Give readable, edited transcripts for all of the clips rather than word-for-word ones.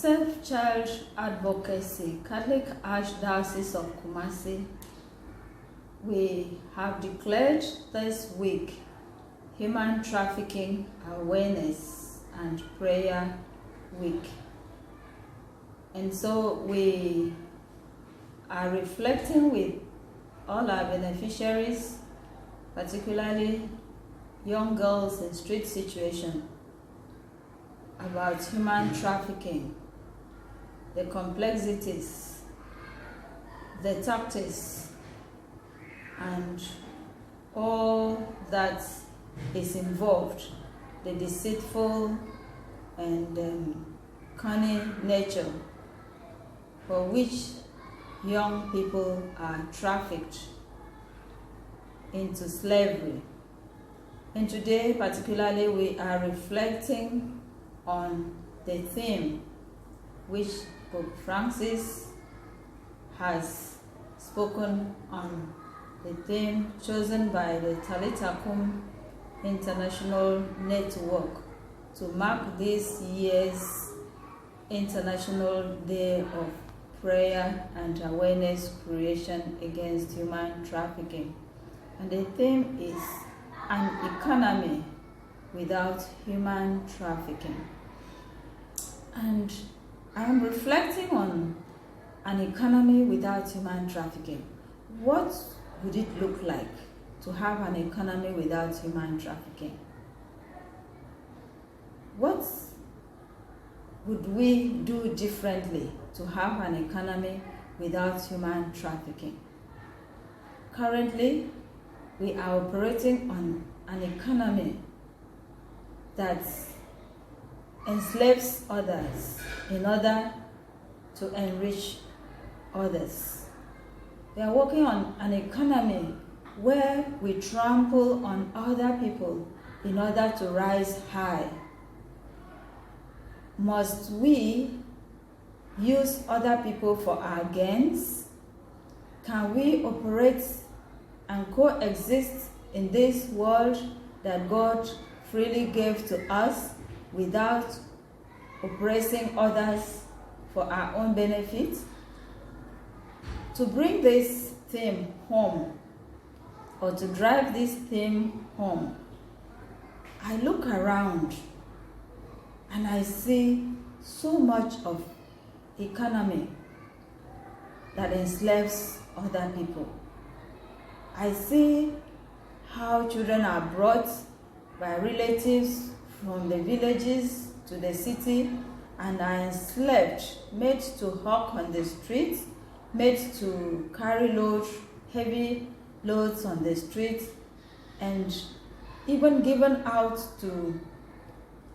Self-Child Advocacy, Catholic Archdiocese of Kumasi, we have declared this week Human Trafficking Awareness and Prayer Week. And so we are reflecting with all our beneficiaries, particularly young girls in street situation, about human trafficking, the complexities, the tactics, and all that is involved, the deceitful and cunning nature for which young people are trafficked into slavery. And today particularly we are reflecting on the theme which Pope Francis has spoken on, the theme chosen by the Talitha Kum International Network to mark this year's International Day of Prayer and Awareness Creation Against Human Trafficking. And the theme is an economy without human trafficking. And I am reflecting on an economy without human trafficking. What would it look like to have an economy without human trafficking? What would we do differently to have an economy without human trafficking? Currently, we are operating on an economy that enslaves others in order to enrich others. We are working on an economy where we trample on other people in order to rise high. Must we use other people for our gains? Can we operate and coexist in this world that God freely gave to us without oppressing others for our own benefit? To bring this theme home, or to drive this theme home, I look around and I see so much of economy that enslaves other people. I see how children are brought by relatives from the villages to the city and are enslaved, made to hawk on the streets, made to carry heavy loads on the streets, and even given out to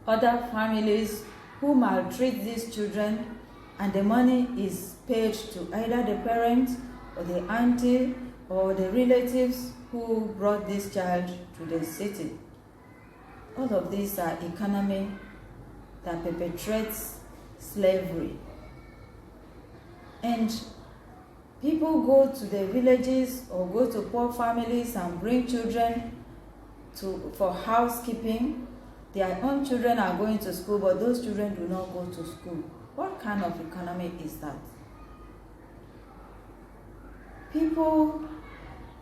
other families who maltreat these children, and the money is paid to either the parent or the auntie or the relatives who brought this child to the city. All of these are economy that perpetrates slavery. And people go to the villages or go to poor families and bring children for housekeeping. Their own children are going to school, but those children do not go to school. What kind of economy is that? People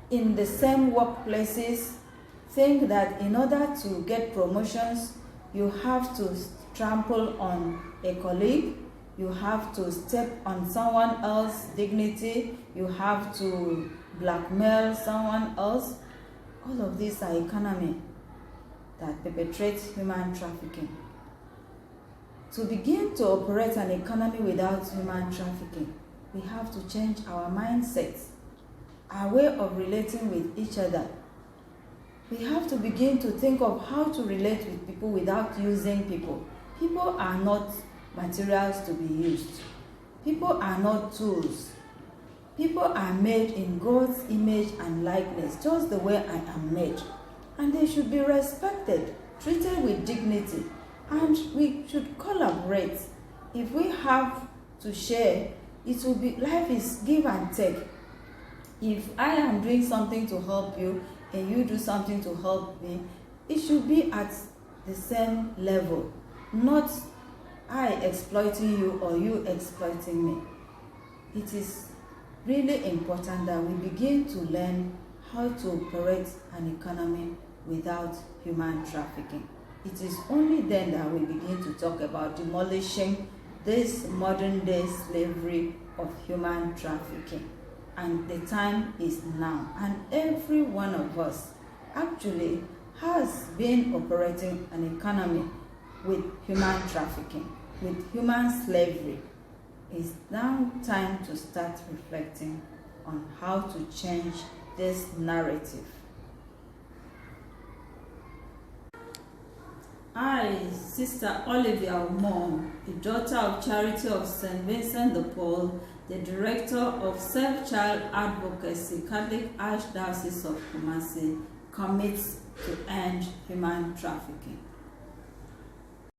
in the same workplaces think that in order to get promotions, you have to trample on a colleague, you have to step on someone else's dignity, you have to blackmail someone else. All of these are economy that perpetrates human trafficking. To begin to operate an economy without human trafficking, we have to change our mindsets, our way of relating with each other. We have to begin to think of how to relate with people without using people. People are not materials to be used. People are not tools. People are made in God's image and likeness, just the way I am made. And they should be respected, treated with dignity, and we should collaborate. If we have to share, it will be, life is give and take. If I am doing something to help you and you do something to help me, it should be at the same level, not I exploiting you or you exploiting me. It is really important that we begin to learn how to operate an economy without human trafficking. It is only then that we begin to talk about demolishing this modern day slavery of human trafficking. And the time is now. And every one of us actually has been operating an economy with human trafficking, with human slavery. It's now time to start reflecting on how to change this narrative. I, Sister Olivia Omon, the daughter of Charity of St. Vincent de Paul, the director of Self-Child Advocacy, Catholic Archdiocese of Kumasi, commits to end human trafficking.